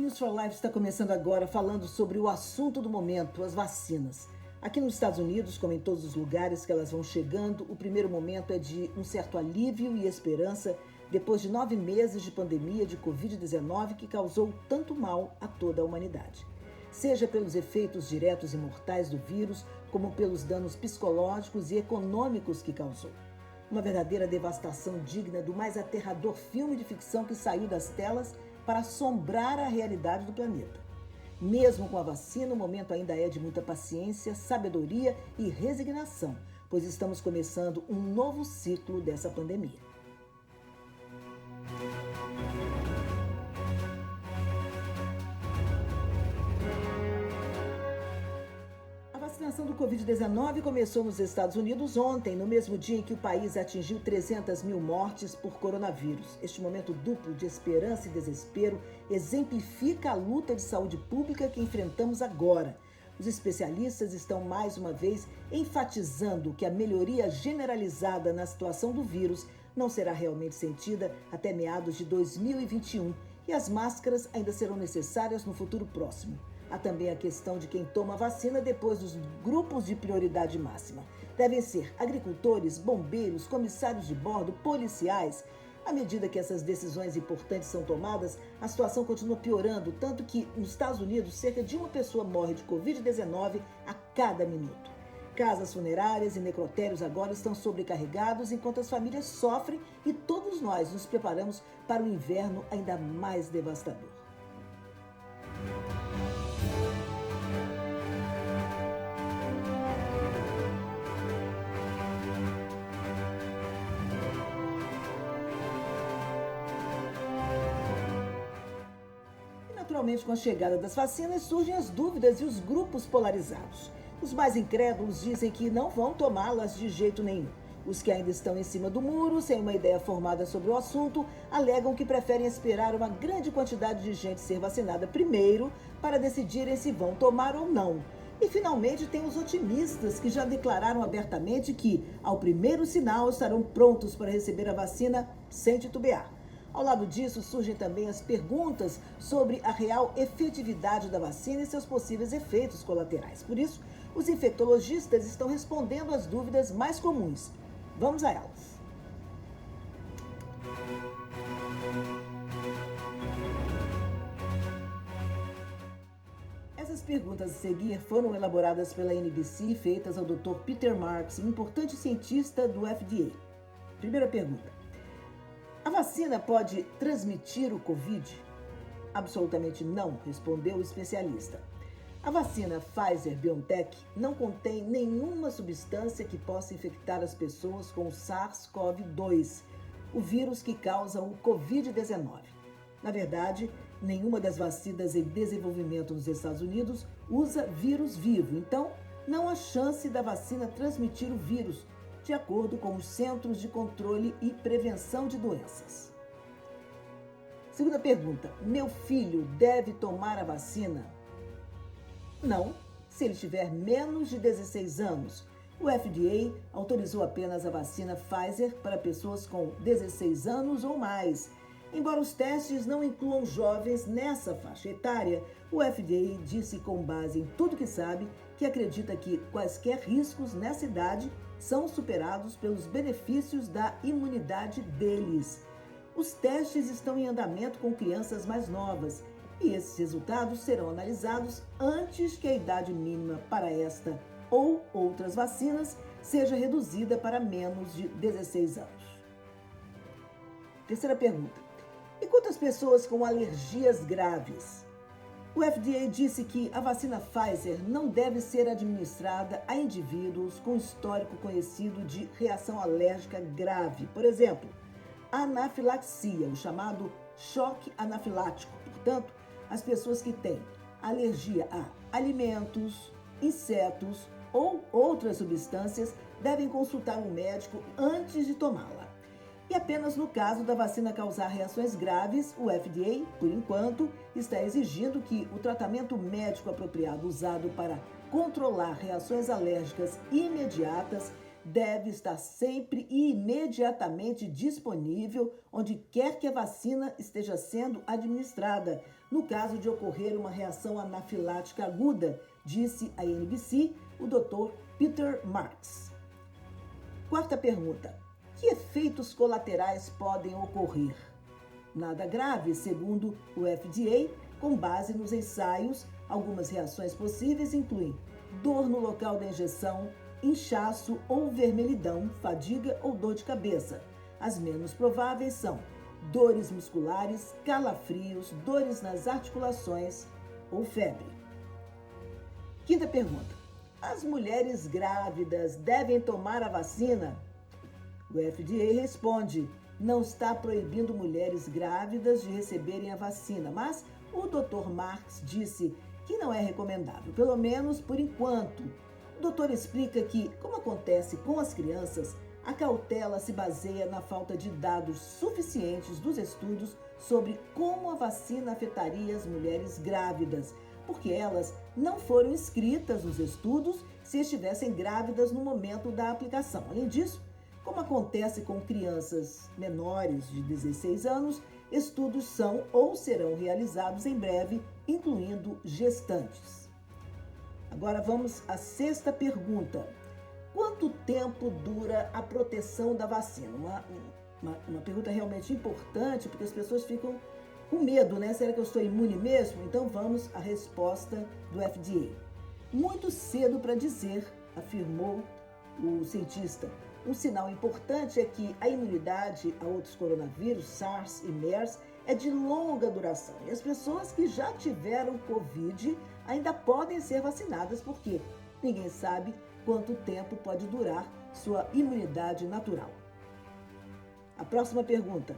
News for Life está começando agora falando sobre o assunto do momento, as vacinas. Aqui nos Estados Unidos, como em todos os lugares que elas vão chegando, o primeiro momento é de um certo alívio e esperança depois de 9 meses de pandemia de Covid-19 que causou tanto mal a toda a humanidade. Seja pelos efeitos diretos e mortais do vírus, como pelos danos psicológicos e econômicos que causou. Uma verdadeira devastação digna do mais aterrador filme de ficção que saiu das telas para assombrar a realidade do planeta. Mesmo com a vacina, o momento ainda é de muita paciência, sabedoria e resignação, pois estamos começando um novo ciclo dessa pandemia. A vacinação do Covid-19 começou nos Estados Unidos ontem, no mesmo dia em que o país atingiu 300 mil mortes por coronavírus. Este momento duplo de esperança e desespero exemplifica a luta de saúde pública que enfrentamos agora. Os especialistas estão mais uma vez enfatizando que a melhoria generalizada na situação do vírus não será realmente sentida até meados de 2021 e as máscaras ainda serão necessárias no futuro próximo. Há também a questão de quem toma vacina depois dos grupos de prioridade máxima. Devem ser agricultores, bombeiros, comissários de bordo, policiais. À medida que essas decisões importantes são tomadas, a situação continua piorando, tanto que nos Estados Unidos cerca de uma pessoa morre de Covid-19 a cada minuto. Casas funerárias e necrotérios agora estão sobrecarregados enquanto as famílias sofrem e todos nós nos preparamos para um inverno ainda mais devastador. Naturalmente, com a chegada das vacinas, surgem as dúvidas e os grupos polarizados. Os mais incrédulos dizem que não vão tomá-las de jeito nenhum. Os que ainda estão em cima do muro, sem uma ideia formada sobre o assunto, alegam que preferem esperar uma grande quantidade de gente ser vacinada primeiro para decidirem se vão tomar ou não. E, finalmente, tem os otimistas que já declararam abertamente que, ao primeiro sinal, estarão prontos para receber a vacina sem titubear. Ao lado disso, surgem também as perguntas sobre a real efetividade da vacina e seus possíveis efeitos colaterais. Por isso, os infectologistas estão respondendo às dúvidas mais comuns. Vamos a elas. Essas perguntas a seguir foram elaboradas pela NBC e feitas ao Dr. Peter Marks, um importante cientista do FDA. Primeira pergunta. A vacina pode transmitir o Covid? Absolutamente não, respondeu o especialista. A vacina Pfizer-BioNTech não contém nenhuma substância que possa infectar as pessoas com o SARS-CoV-2, o vírus que causa o Covid-19. Na verdade, nenhuma das vacinas em desenvolvimento nos Estados Unidos usa vírus vivo, então não há chance da vacina transmitir o vírus, de acordo com os Centros de Controle e Prevenção de Doenças. Segunda pergunta: meu filho deve tomar a vacina? Não, se ele tiver menos de 16 anos. O FDA autorizou apenas a vacina Pfizer para pessoas com 16 anos ou mais. Embora os testes não incluam jovens nessa faixa etária, o FDA disse com base em tudo que sabe que acredita que quaisquer riscos nessa idade são superados pelos benefícios da imunidade deles. Os testes estão em andamento com crianças mais novas e esses resultados serão analisados antes que a idade mínima para esta ou outras vacinas seja reduzida para menos de 16 anos. Terceira pergunta: e quantas pessoas com alergias graves? O FDA disse que a vacina Pfizer não deve ser administrada a indivíduos com histórico conhecido de reação alérgica grave. Por exemplo, anafilaxia, o chamado choque anafilático. Portanto, as pessoas que têm alergia a alimentos, insetos ou outras substâncias devem consultar um médico antes de tomá-la. E apenas no caso da vacina causar reações graves, o FDA, por enquanto, está exigindo que o tratamento médico apropriado usado para controlar reações alérgicas imediatas deve estar sempre e imediatamente disponível onde quer que a vacina esteja sendo administrada, no caso de ocorrer uma reação anafilática aguda, disse à NBC o Dr. Peter Marks. Quarta pergunta: que efeitos colaterais podem ocorrer? Nada grave, segundo o FDA, com base nos ensaios. Algumas reações possíveis incluem dor no local da injeção, inchaço ou vermelhidão, fadiga ou dor de cabeça. As menos prováveis são dores musculares, calafrios, dores nas articulações ou febre. Quinta pergunta: as mulheres grávidas devem tomar a vacina? O FDA responde: não está proibindo mulheres grávidas de receberem a vacina, mas o Dr. Marks disse que não é recomendável, pelo menos por enquanto. O doutor explica que, como acontece com as crianças, a cautela se baseia na falta de dados suficientes dos estudos sobre como a vacina afetaria as mulheres grávidas, porque elas não foram inscritas nos estudos se estivessem grávidas no momento da aplicação. Além disso, como acontece com crianças menores de 16 anos, estudos são ou serão realizados em breve, incluindo gestantes. Agora vamos à sexta pergunta. Quanto tempo dura a proteção da vacina? Uma pergunta realmente importante, porque as pessoas ficam com medo, né? Será que eu estou imune mesmo? Então vamos à resposta do FDA. Muito cedo para dizer, afirmou o cientista. Um sinal importante é que a imunidade a outros coronavírus, SARS e MERS, é de longa duração. E as pessoas que já tiveram Covid ainda podem ser vacinadas, porque ninguém sabe quanto tempo pode durar sua imunidade natural. A próxima pergunta: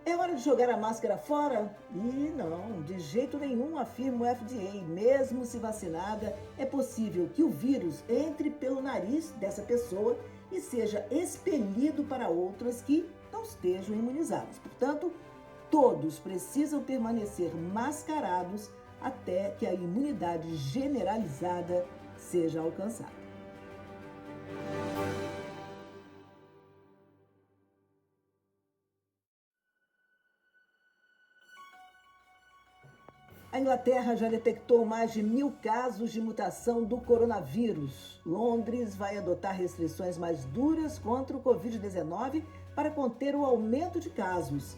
é hora de jogar a máscara fora? E não, de jeito nenhum, afirma o FDA. Mesmo se vacinada, é possível que o vírus entre pelo nariz dessa pessoa e seja expelido para outras que não estejam imunizadas. Portanto, todos precisam permanecer mascarados até que a imunidade generalizada seja alcançada. A Inglaterra já detectou mais de 1.000 casos de mutação do coronavírus. Londres vai adotar restrições mais duras contra o Covid-19 para conter o aumento de casos.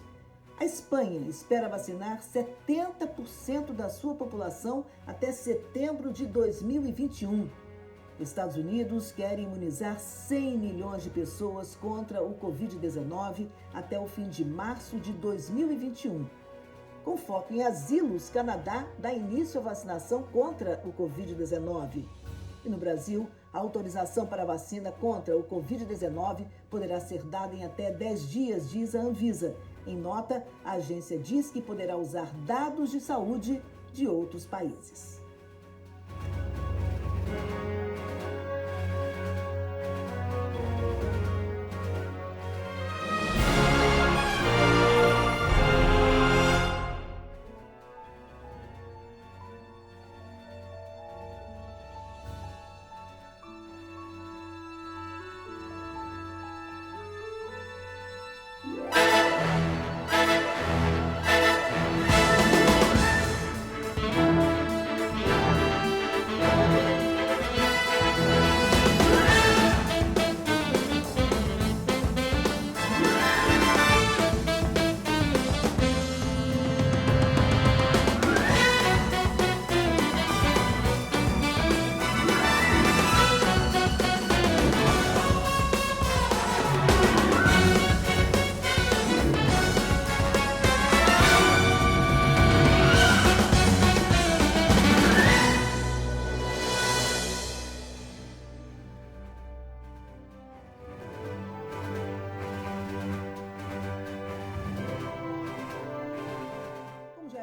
A Espanha espera vacinar 70% da sua população até setembro de 2021. Estados Unidos quer imunizar 100 milhões de pessoas contra o Covid-19 até o fim de março de 2021. Com foco em asilos, Canadá dá início à vacinação contra o Covid-19. E no Brasil, a autorização para a vacina contra o Covid-19 poderá ser dada em até 10 dias, diz a Anvisa. Em nota, a agência diz que poderá usar dados de saúde de outros países.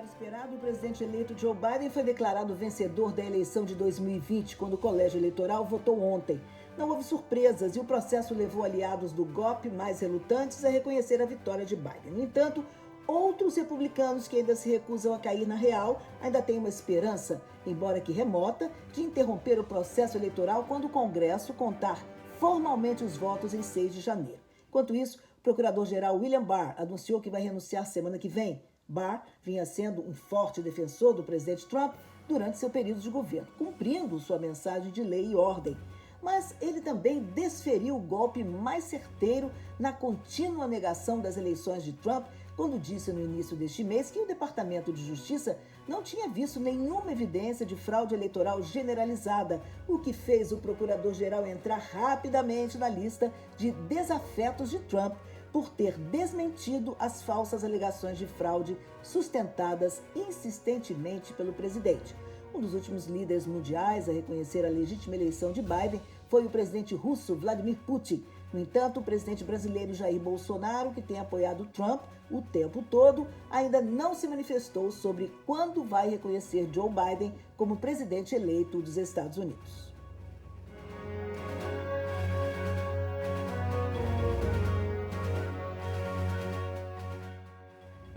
Esperado, o presidente eleito Joe Biden foi declarado vencedor da eleição de 2020, quando o colégio eleitoral votou ontem. Não houve surpresas e o processo levou aliados do GOP mais relutantes a reconhecer a vitória de Biden. No entanto, outros republicanos que ainda se recusam a cair na real ainda têm uma esperança, embora que remota, de interromper o processo eleitoral quando o Congresso contar formalmente os votos em 6 de janeiro. Enquanto isso, o procurador-geral William Barr anunciou que vai renunciar semana que vem. Barr vinha sendo um forte defensor do presidente Trump durante seu período de governo, cumprindo sua mensagem de lei e ordem. Mas ele também desferiu o golpe mais certeiro na contínua negação das eleições de Trump, quando disse no início deste mês que o Departamento de Justiça não tinha visto nenhuma evidência de fraude eleitoral generalizada, o que fez o procurador-geral entrar rapidamente na lista de desafetos de Trump por ter desmentido as falsas alegações de fraude sustentadas insistentemente pelo presidente. Um dos últimos líderes mundiais a reconhecer a legítima eleição de Biden foi o presidente russo Vladimir Putin. No entanto, o presidente brasileiro Jair Bolsonaro, que tem apoiado Trump o tempo todo, ainda não se manifestou sobre quando vai reconhecer Joe Biden como presidente eleito dos Estados Unidos.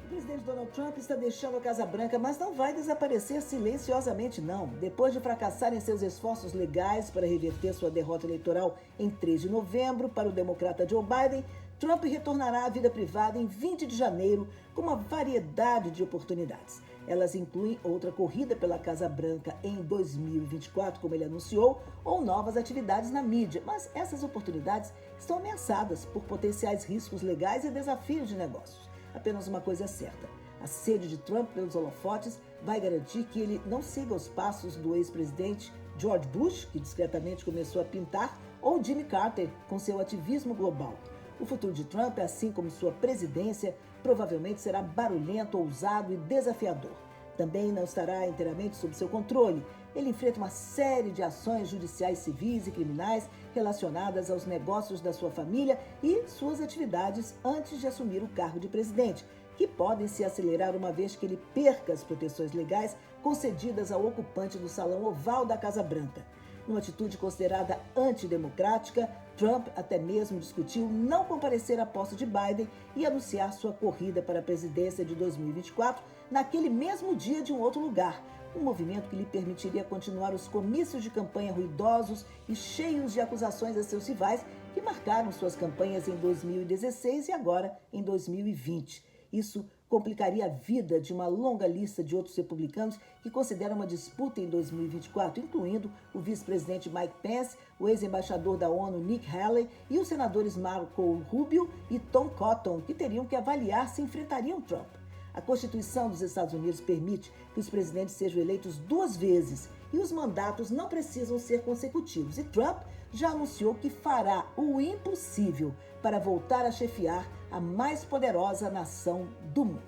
O presidente Donald Trump está deixando a Casa Branca, mas não vai desaparecer silenciosamente, não. Depois de fracassar em seus esforços legais para reverter sua derrota eleitoral em 3 de novembro para o democrata Joe Biden, Trump retornará à vida privada em 20 de janeiro com uma variedade de oportunidades. Elas incluem outra corrida pela Casa Branca em 2024, como ele anunciou, ou novas atividades na mídia, mas essas oportunidades estão ameaçadas por potenciais riscos legais e desafios de negócios. Apenas uma coisa é certa: a sede de Trump pelos holofotes vai garantir que ele não siga os passos do ex-presidente George Bush, que discretamente começou a pintar, ou Jimmy Carter, com seu ativismo global. O futuro de Trump, assim como sua presidência, provavelmente será barulhento, ousado e desafiador. Também não estará inteiramente sob seu controle. Ele enfrenta uma série de ações judiciais civis e criminais relacionadas aos negócios da sua família e suas atividades antes de assumir o cargo de presidente, que podem se acelerar uma vez que ele perca as proteções legais concedidas ao ocupante do Salão Oval da Casa Branca. Numa atitude considerada antidemocrática, Trump até mesmo discutiu não comparecer à posse de Biden e anunciar sua corrida para a presidência de 2024 naquele mesmo dia de um outro lugar, um movimento que lhe permitiria continuar os comícios de campanha ruidosos e cheios de acusações a seus rivais que marcaram suas campanhas em 2016 e agora em 2020. Isso complicaria a vida de uma longa lista de outros republicanos que consideram uma disputa em 2024, incluindo o vice-presidente Mike Pence, o ex-embaixador da ONU Nikki Haley e os senadores Marco Rubio e Tom Cotton, que teriam que avaliar se enfrentariam Trump. A Constituição dos Estados Unidos permite que os presidentes sejam eleitos 2 vezes e os mandatos não precisam ser consecutivos. E Trump já anunciou que fará o impossível para voltar a chefiar a mais poderosa nação do mundo.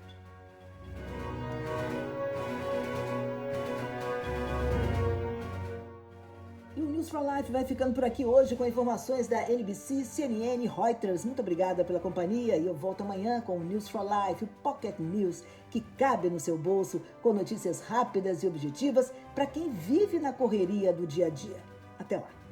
E o News for Life vai ficando por aqui hoje com informações da NBC, CNN e Reuters. Muito obrigada pela companhia e eu volto amanhã com o News for Life, o Pocket News, que cabe no seu bolso com notícias rápidas e objetivas para quem vive na correria do dia a dia. Até lá!